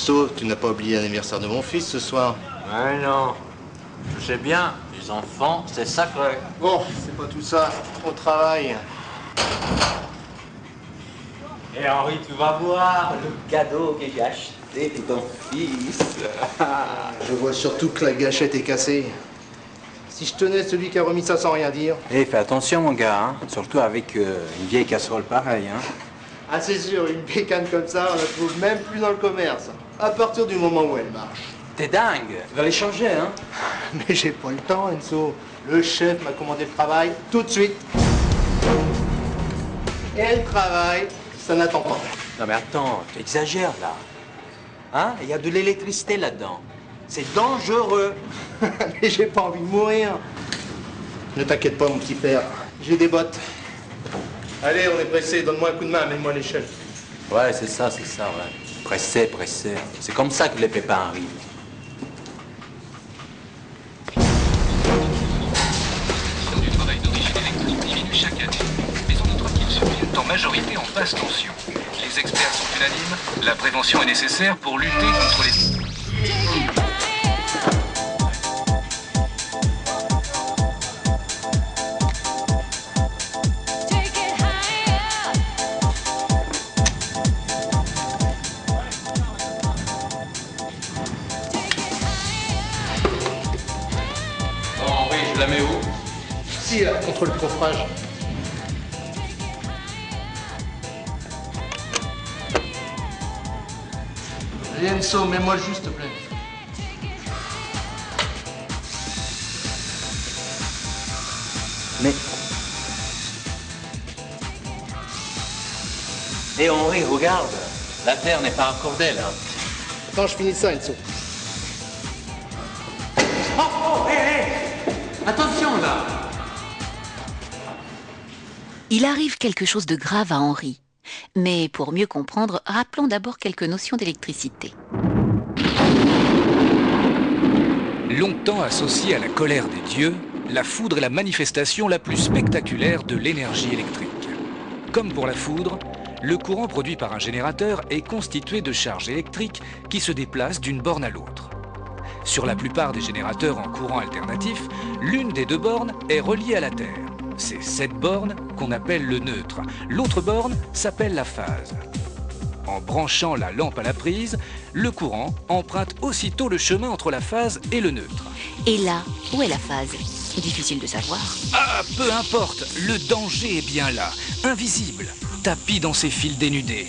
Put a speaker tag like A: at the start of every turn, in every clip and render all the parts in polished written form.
A: Enzo, tu n'as pas oublié l'anniversaire de mon fils ce soir?
B: Ouais, non. Je sais bien, les enfants, c'est sacré.
A: Bon, c'est pas tout ça. Au travail.
B: Et Henri, tu vas voir le cadeau que j'ai acheté pour ton fils.
A: Je vois surtout que la gâchette est cassée. Si je tenais celui qui a remis ça sans rien dire.
C: Eh, fais attention, mon gars, hein. Surtout avec une vieille casserole pareille, hein.
A: Ah, c'est sûr, une bécane comme ça, on la trouve même plus dans le commerce. À partir du moment où elle marche.
C: T'es dingue, va les changer, hein.
A: Mais j'ai pas le temps, Enzo. Le chef m'a commandé le travail tout de suite. Et le travail, ça n'attend pas.
C: Non mais attends, tu exagères là. Hein? Il y a de l'électricité là-dedans. C'est dangereux.
A: Mais j'ai pas envie de mourir. Ne t'inquiète pas, mon petit père. J'ai des bottes. Allez, on est pressé. Donne-moi un coup de main, amène-moi l'échelle.
C: Ouais, c'est ça, ouais. Pressé, pressé. C'est comme ça que les pépins arrivent.
D: Du travail d'origine électrique diminue chaque année, mais on notera qu'ils surviennent en majorité en basse tension. Les experts sont unanimes, la prévention est nécessaire pour lutter contre les...
C: Bon, Henri, je la mets où?
A: Si, là, contre le coffrage. Allez, Enzo, mets-moi juste, s'il te plaît.
C: Mais... Eh Henri, regarde. La terre n'est pas accordée là.
A: Attends, je finis ça, Enzo.
C: Oh, hé. Attention là.
E: Il arrive quelque chose de grave à Henri. Mais pour mieux comprendre, rappelons d'abord quelques notions d'électricité.
D: Longtemps associée à la colère des dieux, la foudre est la manifestation la plus spectaculaire de l'énergie électrique. Comme pour la foudre, le courant produit par un générateur est constitué de charges électriques qui se déplacent d'une borne à l'autre. Sur la plupart des générateurs en courant alternatif, l'une des deux bornes est reliée à la Terre. C'est cette borne qu'on appelle le neutre. L'autre borne s'appelle la phase. En branchant la lampe à la prise, le courant emprunte aussitôt le chemin entre la phase et le neutre.
E: Et là, où est la phase? Difficile de savoir.
D: Ah, peu importe, le danger est bien là, invisible, tapi dans ses fils dénudés.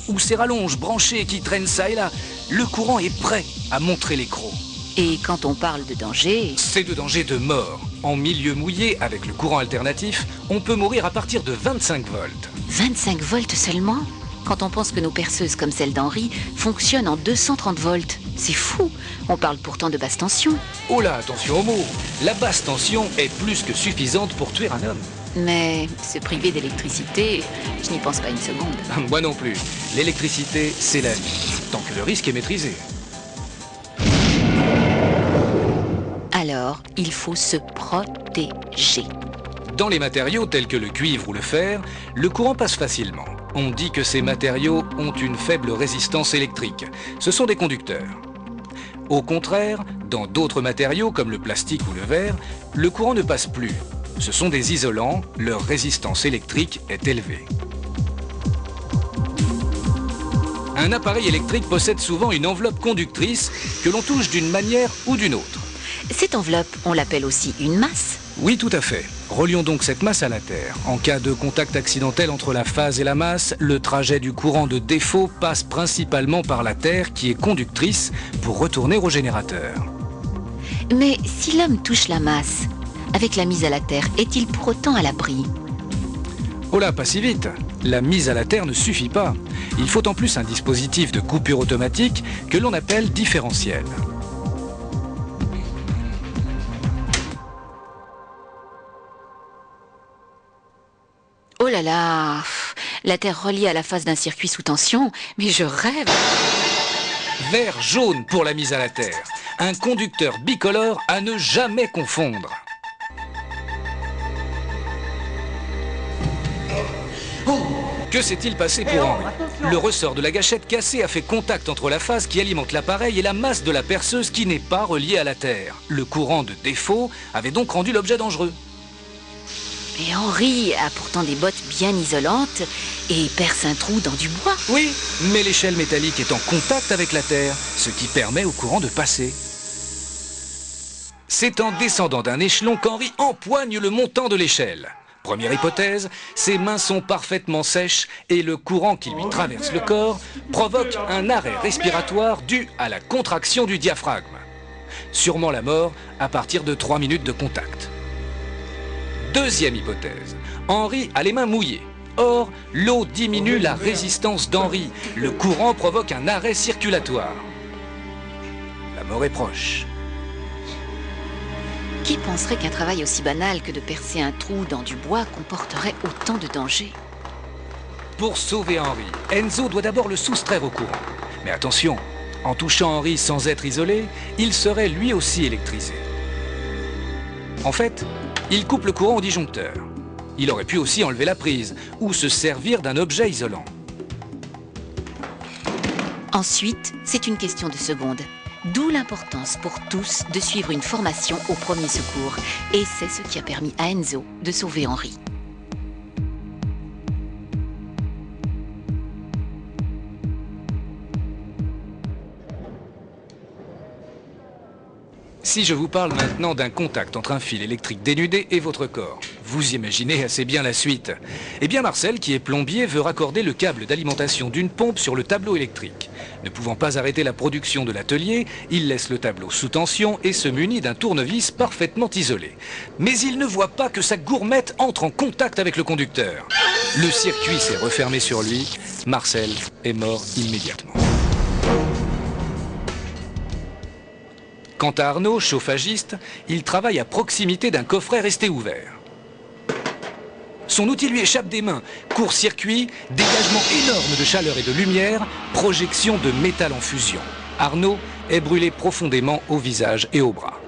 D: Ou ces rallonges branchées qui traînent ça et là, le courant est prêt à montrer les crocs.
E: Et quand on parle de danger...
D: C'est de danger de mort. En milieu mouillé, avec le courant alternatif, on peut mourir à partir de 25 volts.
E: 25 volts seulement? Quand on pense que nos perceuses comme celle d'Henri fonctionnent en 230 volts. C'est fou. On parle pourtant de basse tension.
D: Oh là, attention aux mots. La basse tension est plus que suffisante pour tuer un homme.
E: Mais se priver d'électricité, je n'y pense pas une seconde.
D: Moi non plus. L'électricité, c'est la vie, tant que le risque est maîtrisé.
E: Alors, il faut se protéger.
D: Dans les matériaux tels que le cuivre ou le fer, le courant passe facilement. On dit que ces matériaux ont une faible résistance électrique. Ce sont des conducteurs. Au contraire, dans d'autres matériaux comme le plastique ou le verre, le courant ne passe plus. Ce sont des isolants, leur résistance électrique est élevée. Un appareil électrique possède souvent une enveloppe conductrice que l'on touche d'une manière ou d'une autre.
E: Cette enveloppe, on l'appelle aussi une masse.
D: Oui, tout à fait. Relions donc cette masse à la Terre. En cas de contact accidentel entre la phase et la masse, le trajet du courant de défaut passe principalement par la Terre qui est conductrice pour retourner au générateur.
E: Mais si l'homme touche la masse, avec la mise à la terre, est-il pour autant à l'abri?
D: Oh là, pas si vite. La mise à la Terre ne suffit pas. Il faut en plus un dispositif de coupure automatique que l'on appelle différentiel.
E: Oh là là, la Terre reliée à la phase d'un circuit sous tension, mais je rêve.
D: Vert jaune pour la mise à la Terre. Un conducteur bicolore à ne jamais confondre.
C: Oh,
D: Que Que s'est-il passé pour Henri? Le ressort de la gâchette cassée a fait contact entre la phase qui alimente l'appareil et la masse de la perceuse qui n'est pas reliée à la terre. Le courant de défaut avait donc rendu l'objet dangereux.
E: Mais Henri a pourtant des bottes bien isolantes et perce un trou dans du bois.
D: Oui, mais l'échelle métallique est en contact avec la terre, ce qui permet au courant de passer. C'est en descendant d'un échelon qu'Henri empoigne le montant de l'échelle. Première hypothèse, ses mains sont parfaitement sèches et le courant qui lui traverse le corps provoque un arrêt respiratoire dû à la contraction du diaphragme. Sûrement la mort à partir de 3 minutes de contact. Deuxième hypothèse, Henri a les mains mouillées. Or, l'eau diminue la résistance d'Henri. Le courant provoque un arrêt circulatoire. La mort est proche.
E: Qui penserait qu'un travail aussi banal que de percer un trou dans du bois comporterait autant de dangers?
D: Pour sauver Henri, Enzo doit d'abord le soustraire au courant. Mais attention, en touchant Henri sans être isolé, il serait lui aussi électrisé. En fait, il coupe le courant au disjoncteur. Il aurait pu aussi enlever la prise ou se servir d'un objet isolant.
E: Ensuite, c'est une question de secondes. D'où l'importance pour tous de suivre une formation au premier secours. Et c'est ce qui a permis à Enzo de sauver Henri.
D: Si je vous parle maintenant d'un contact entre un fil électrique dénudé et votre corps, vous imaginez assez bien la suite. Eh bien Marcel, qui est plombier, veut raccorder le câble d'alimentation d'une pompe sur le tableau électrique. Ne pouvant pas arrêter la production de l'atelier, il laisse le tableau sous tension et se munit d'un tournevis parfaitement isolé. Mais il ne voit pas que sa gourmette entre en contact avec le conducteur. Le circuit s'est refermé sur lui. Marcel est mort immédiatement. Quant à Arnaud, chauffagiste, il travaille à proximité d'un coffret resté ouvert. Son outil lui échappe des mains. Court-circuit, dégagement énorme de chaleur et de lumière, projection de métal en fusion. Arnaud est brûlé profondément au visage et au bras.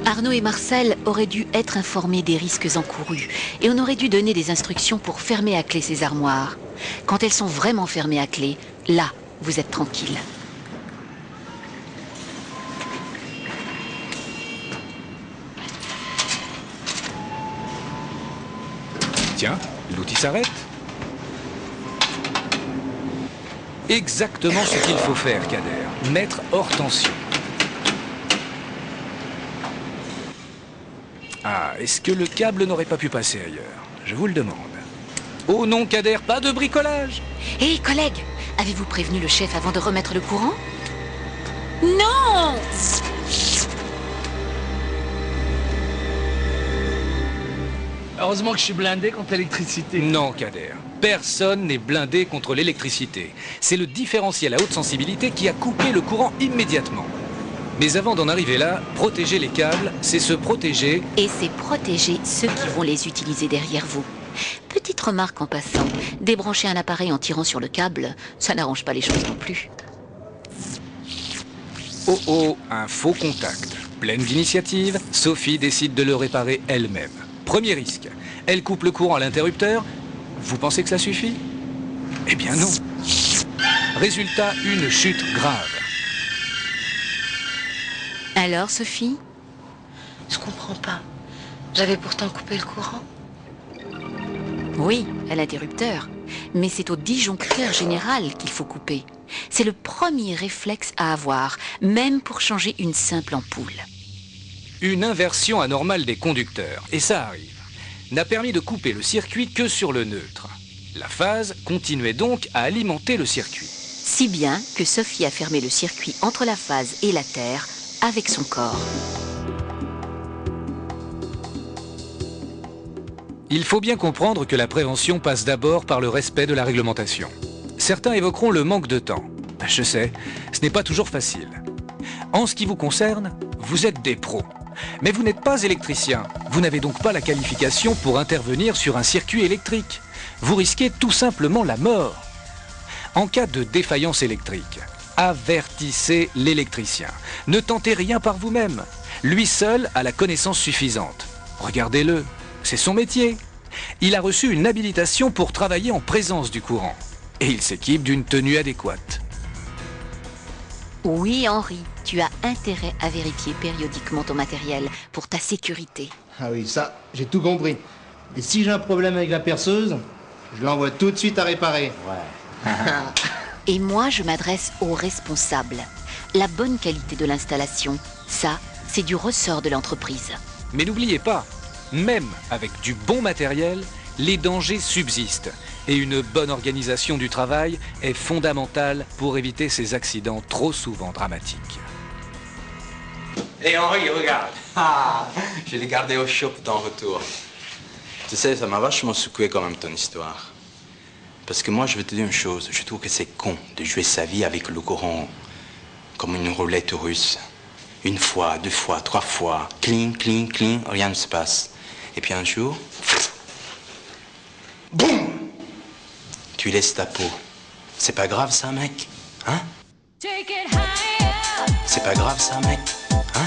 E: Arnaud et Marcel auraient dû être informés des risques encourus et on aurait dû donner des instructions pour fermer à clé ces armoires. Quand elles sont vraiment fermées à clé, là, vous êtes tranquille.
D: Tiens, l'outil s'arrête. Exactement ce qu'il faut faire, Kader. Mettre hors tension. Ah, est-ce que le câble n'aurait pas pu passer ailleurs? Je vous le demande. Oh non, Kader, pas de bricolage!
E: Hé, collègues, avez-vous prévenu le chef avant de remettre le courant? Non!
F: Heureusement que je suis blindé contre l'électricité.
D: Non, Kader. Personne n'est blindé contre l'électricité. C'est le différentiel à haute sensibilité qui a coupé le courant immédiatement. Mais avant d'en arriver là, protéger les câbles, c'est se protéger...
E: Et c'est protéger ceux qui vont les utiliser derrière vous. Petite remarque en passant, débrancher un appareil en tirant sur le câble, ça n'arrange pas les choses non plus.
D: Oh oh, un faux contact. Pleine d'initiative, Sophie décide de le réparer elle-même. Premier risque, elle coupe le courant à l'interrupteur. Vous pensez que ça suffit? Eh bien non. Résultat, une chute grave.
E: Alors, Sophie?
G: Je comprends pas. J'avais pourtant coupé le courant.
E: Oui, à l'interrupteur. Mais c'est au disjoncteur général qu'il faut couper. C'est le premier réflexe à avoir, même pour changer une simple ampoule.
D: Une inversion anormale des conducteurs, et ça arrive, n'a permis de couper le circuit que sur le neutre. La phase continuait donc à alimenter le circuit.
E: Si bien que Sophie a fermé le circuit entre la phase et la terre avec son corps.
D: Il faut bien comprendre que la prévention passe d'abord par le respect de la réglementation. Certains évoqueront le manque de temps. Je sais, ce n'est pas toujours facile. En ce qui vous concerne, vous êtes des pros. Mais vous n'êtes pas électricien. Vous n'avez donc pas la qualification pour intervenir sur un circuit électrique. Vous risquez tout simplement la mort. En cas de défaillance électrique, avertissez l'électricien. Ne tentez rien par vous-même. Lui seul a la connaissance suffisante. Regardez-le, c'est son métier. il a reçu une habilitation pour travailler en présence du courant. Et il s'équipe d'une tenue adéquate.
E: Oui, Henri, tu as intérêt à vérifier périodiquement ton matériel pour ta sécurité.
A: Ah oui, ça, j'ai tout compris. Et si j'ai un problème avec la perceuse, je l'envoie tout de suite à réparer.
B: Ouais.
E: Et moi, je m'adresse aux responsables. La bonne qualité de l'installation, ça, c'est du ressort de l'entreprise.
D: Mais n'oubliez pas, même avec du bon matériel, les dangers subsistent. Et une bonne organisation du travail est fondamentale pour éviter ces accidents trop souvent dramatiques.
B: Et Henri, regarde. Ah, je l'ai gardé au chaud en retour. Tu sais, ça m'a vachement secoué quand même ton histoire. Parce que moi, je vais te dire une chose. Je trouve que c'est con de jouer sa vie avec le courant comme une roulette russe. Une fois, deux fois, trois fois. Cling, cling, cling, rien ne se passe. Et puis un jour... Boum! Tu laisses ta peau. C'est pas grave ça, mec? Hein? C'est pas grave ça, mec? Hein?